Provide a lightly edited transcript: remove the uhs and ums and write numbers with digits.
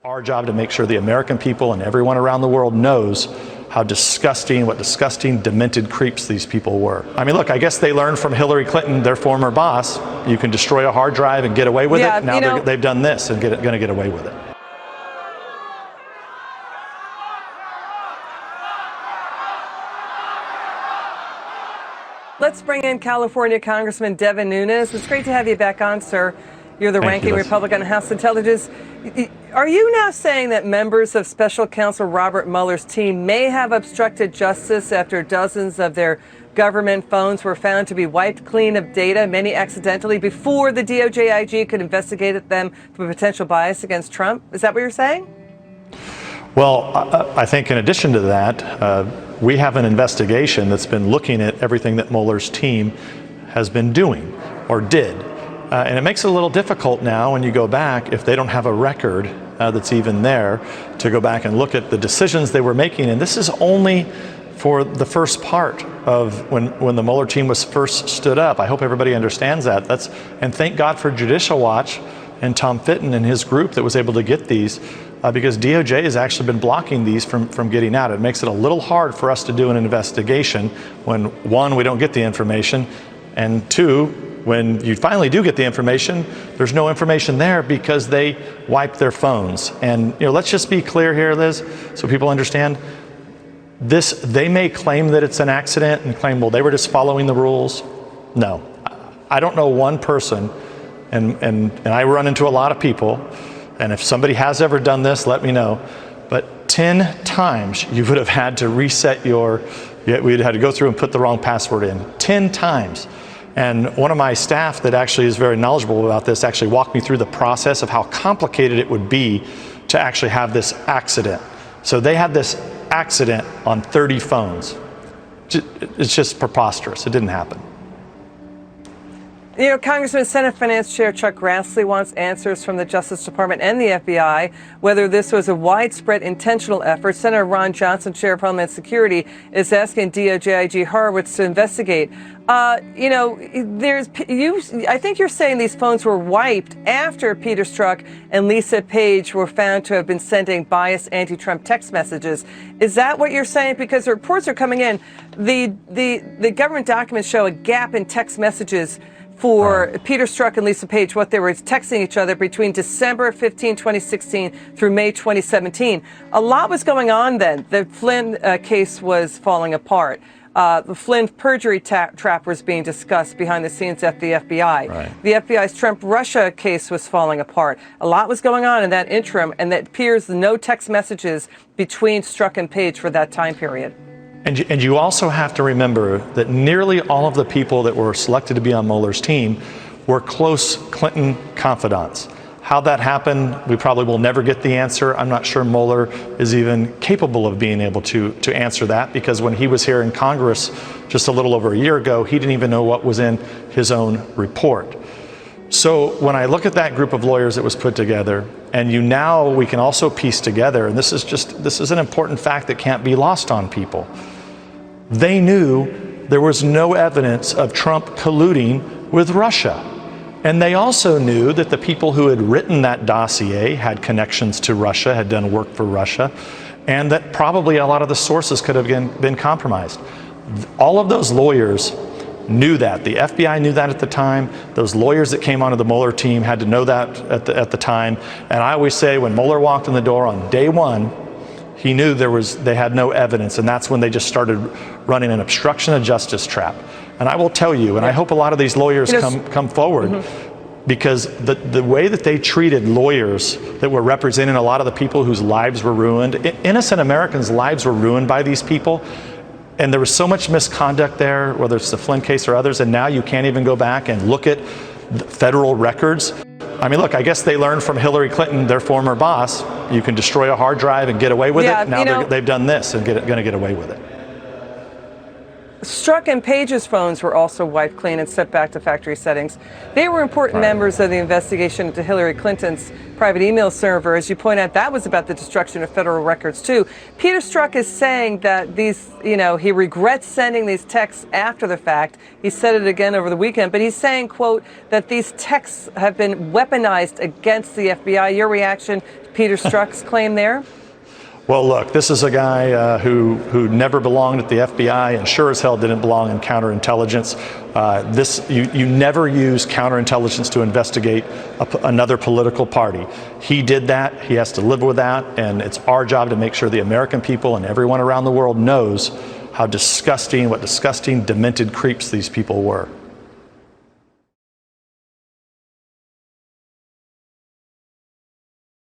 Our job to make sure the American people and everyone around the world knows how disgusting, what disgusting, demented creeps these people were. I mean, look, I guess they learned from Hillary Clinton, their former boss, you can destroy a hard drive and get away with it. Now they've done this and going to get away with it. Let's bring in California Congressman Devin Nunes. It's great to have you back on, sir. You're the ranking Republican on House Intelligence. Are you now saying that members of Special Counsel Robert Mueller's team may have obstructed justice after dozens of their government phones were found to be wiped clean of data, many accidentally, before the DOJ IG could investigate them for potential bias against Trump? Is that what you're saying? Well, I think in addition to that, we have an investigation that's been looking at everything that Mueller's team has been doing or did. And it makes it a little difficult now when you go back, if they don't have a record that's even there, to go back and look at the decisions they were making. And this is only for the first part of when the Mueller team was first stood up. I hope everybody understands that. And thank God for Judicial Watch and Tom Fitton and his group that was able to get these, because DOJ has actually been blocking these from getting out. It makes it a little hard for us to do an investigation when, one, we don't get the information, and two, when you finally do get the information, there's no information there because they wiped their phones. And let's just be clear here, Liz, so people understand. They may claim that it's an accident and claim, well, they were just following the rules. No, I don't know one person, and I run into a lot of people, and if somebody has ever done this, let me know. But 10 times you would have had to reset we'd had to go through and put the wrong password in. 10 times. And one of my staff that actually is very knowledgeable about this actually walked me through the process of how complicated it would be to actually have this accident. So they had this accident on 30 phones. It's just preposterous. It didn't happen. Congressman, Senate Finance Chair Chuck Grassley wants answers from the Justice Department and the FBI whether this was a widespread intentional effort. Senator Ron Johnson, Chair of Homeland Security, is asking DOJ IG Horowitz to investigate. I think you're saying these phones were wiped after Peter Strzok and Lisa Page were found to have been sending biased anti-Trump text messages. Is that what you're saying? Because the reports are coming in. The government documents show a gap in text messages for Peter Strzok and Lisa Page, what they were texting each other between December 15, 2016 through May 2017. A lot was going on then. The Flynn case was falling apart. The Flynn perjury trap was being discussed behind the scenes at the FBI. Right. The FBI's Trump-Russia case was falling apart. A lot was going on in that interim, and it appears no text messages between Strzok and Page for that time period. And you also have to remember that nearly all of the people that were selected to be on Mueller's team were close Clinton confidants. How that happened, we probably will never get the answer. I'm not sure Mueller is even capable of being able to answer that, because when he was here in Congress just a little over a year ago, he didn't even know what was in his own report. So when I look at that group of lawyers that was put together, and we can also piece together, and this is an important fact that can't be lost on people. They knew there was no evidence of Trump colluding with Russia. And they also knew that the people who had written that dossier had connections to Russia, had done work for Russia, and that probably a lot of the sources could have been compromised. All of those lawyers knew that. The FBI knew that at the time. Those lawyers that came onto the Mueller team had to know that at the time. And I always say, when Mueller walked in the door on day one, he knew they had no evidence, and that's when they just started running an obstruction of justice trap. And I will tell you, and I hope a lot of these lawyers come forward, because the way that they treated lawyers that were representing a lot of the people whose lives were ruined, innocent Americans' lives were ruined by these people, and there was so much misconduct there, whether it's the Flynn case or others, and now you can't even go back and look at federal records. I mean, look, I guess they learned from Hillary Clinton, their former boss, you can destroy a hard drive and get away with it. Now they've done this and going to get away with it. Strzok and Page's phones were also wiped clean and sent back to factory settings. They were important members of the investigation into Hillary Clinton's private email server. As you point out, that was about the destruction of federal records, too. Peter Strzok is saying that he regrets sending these texts after the fact. He said it again over the weekend, but he's saying, quote, that these texts have been weaponized against the FBI. Your reaction Peter Strzok's claim there? Well, look, this is a guy who never belonged at the FBI and sure as hell didn't belong in counterintelligence. You never use counterintelligence to investigate another political party. He did that. He has to live with that. And it's our job to make sure the American people and everyone around the world knows how disgusting, what disgusting, demented creeps these people were.